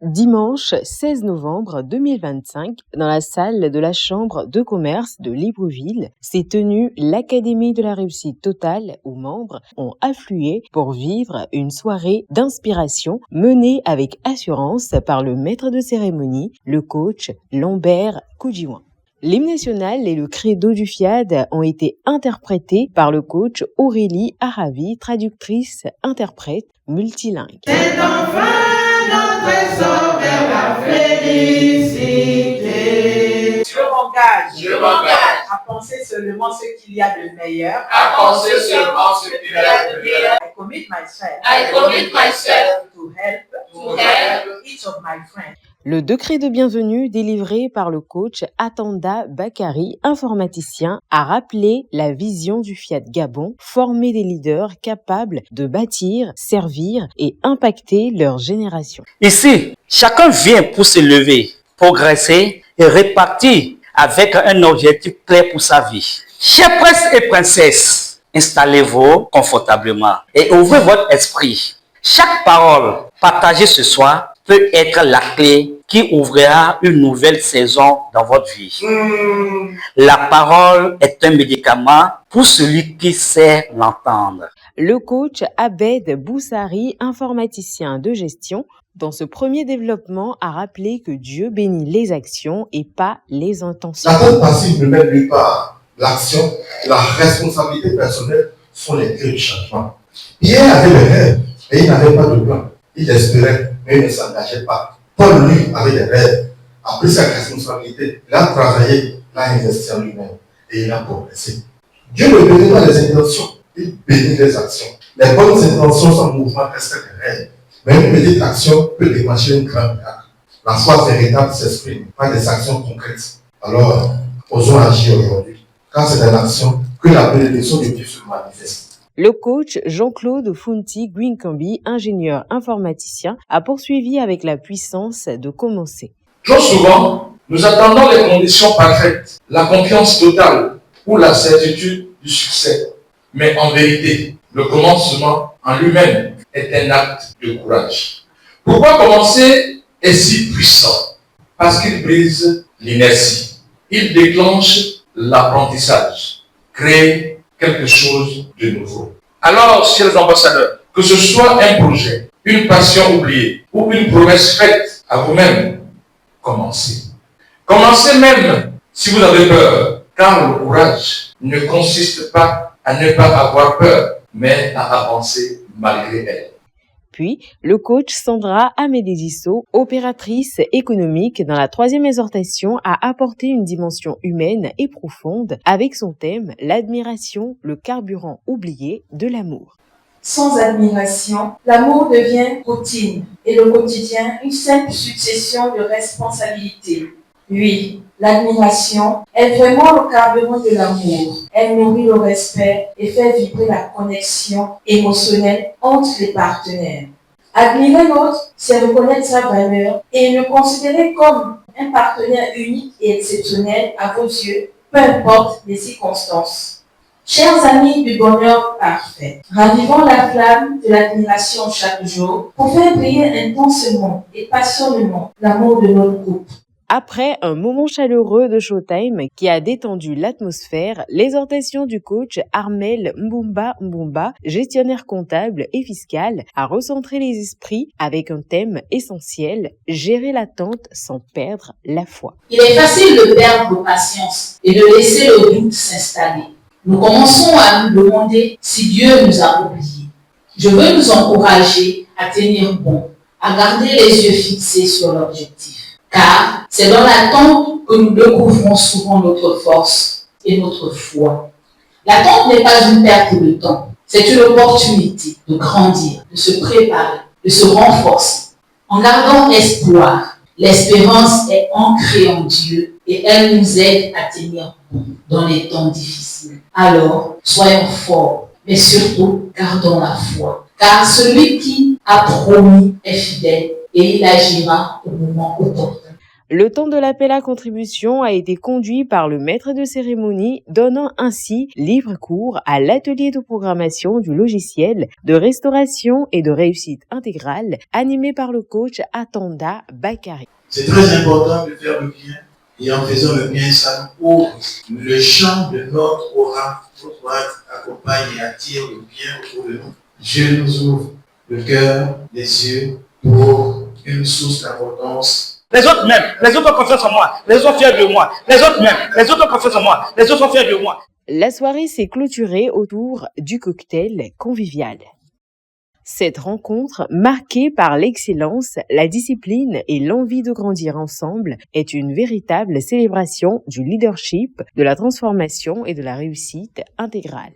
Dimanche 16 novembre 2025, dans la salle de la Chambre de commerce de Libreville, s'est tenue l'Académie de la réussite totale où membres ont afflué pour vivre une soirée d'inspiration menée avec assurance par le maître de cérémonie, le coach Lambert Koudjiouan. L'hymne national et le credo du FIAD ont été interprétés par le coach Aurélie Aravi, traductrice-interprète multilingue. C'est enfin notre essor vers la félicité. Je m'engage à penser seulement ce qu'il y a de meilleur. I commit myself to help each of my friends. Le décret de bienvenue délivré par le coach Atanda Bakari, informaticien, a rappelé la vision du Fiat Gabon, former des leaders capables de bâtir, servir et impacter leur génération. Ici, chacun vient pour s'élever, progresser et répartir avec un objectif clair pour sa vie. Chers princes et princesses, installez-vous confortablement et ouvrez votre esprit. Chaque parole partagée ce soir peut être la clé qui ouvrira une nouvelle saison dans votre vie. La parole est un médicament pour celui qui sait l'entendre. Le coach Abed Boussari, informaticien de gestion, dans ce premier développement, a rappelé que Dieu bénit les actions et pas les intentions. La tête passive ne met nulle part. L'action, la responsabilité personnelle sont les clés du changement. Pierre avait le rêve et il n'avait pas de plan. Il espérait, mais il ne s'engageait pas. Paul, lui, avait des rêves, a pris sa responsabilité, il a travaillé, il a investi en lui-même et il a progressé. Dieu ne bénit pas les intentions, il bénit les actions. Les bonnes intentions sans mouvement restent des rêves, mais une petite action peut déclencher une grande miracle. La foi véritable s'exprime par des actions concrètes. Alors, osons agir aujourd'hui, car c'est dans l'action que la bénédiction de Dieu se manifeste. Le coach Jean-Claude Funti Gwinkambi, ingénieur informaticien, a poursuivi avec la puissance de commencer. Trop souvent, nous attendons les conditions parfaites, la confiance totale ou la certitude du succès. Mais en vérité, le commencement en lui-même est un acte de courage. Pourquoi commencer est si puissant? Parce qu'il brise l'inertie. Il déclenche l'apprentissage, crée quelque chose de nouveau. Alors, chers ambassadeurs, que ce soit un projet, une passion oubliée ou une promesse faite à vous-même, commencez. Commencez même si vous avez peur, car le courage ne consiste pas à ne pas avoir peur, mais à avancer malgré elle. Puis, le coach Sandra Amedesiso, opératrice économique dans la 3e exhortation, a apporté une dimension humaine et profonde avec son thème « L'admiration, le carburant oublié de l'amour ». Sans admiration, l'amour devient routine et le quotidien une simple succession de responsabilités. Oui, l'admiration est vraiment le carburant de l'amour. Elle nourrit le respect et fait vibrer la connexion émotionnelle entre les partenaires. Admirer l'autre, c'est reconnaître sa valeur et le considérer comme un partenaire unique et exceptionnel à vos yeux, peu importe les circonstances. Chers amis du bonheur parfait, ravivons la flamme de l'admiration chaque jour pour faire briller intensément et passionnément l'amour de notre groupe. Après un moment chaleureux de Showtime qui a détendu l'atmosphère, l'exhortation du coach Armel Mbumba, gestionnaire comptable et fiscal, a recentré les esprits avec un thème essentiel, gérer l'attente sans perdre la foi. Il est facile de perdre patience et de laisser le doute s'installer. Nous commençons à nous demander si Dieu nous a oubliés. Je veux nous encourager à tenir bon, à garder les yeux fixés sur l'objectif. Car c'est dans l'attente que nous découvrons souvent notre force et notre foi. L'attente n'est pas une perte de temps, c'est une opportunité de grandir, de se préparer, de se renforcer. En gardant espoir, l'espérance est ancrée en Dieu et elle nous aide à tenir bon dans les temps difficiles. Alors, soyons forts, mais surtout, gardons la foi. Car celui qui a promis est fidèle et il agira au moment opportun. Le temps de l'appel à contribution a été conduit par le maître de cérémonie, donnant ainsi libre cours à l'atelier de programmation du logiciel de restauration et de réussite intégrale animé par le coach Atanda Bakari. C'est très important de faire le bien et en faisant le bien, ça nous ouvre le champ de notre aura. Notre aura accompagne et attire le bien autour de nous. Dieu nous ouvre le cœur, les yeux pour une source d'abondance. Les autres ont confiance en moi, les autres sont fiers de moi, les autres ont confiance en moi, les autres sont fiers de moi. La soirée s'est clôturée autour du cocktail convivial. Cette rencontre, marquée par l'excellence, la discipline et l'envie de grandir ensemble, est une véritable célébration du leadership, de la transformation et de la réussite intégrale.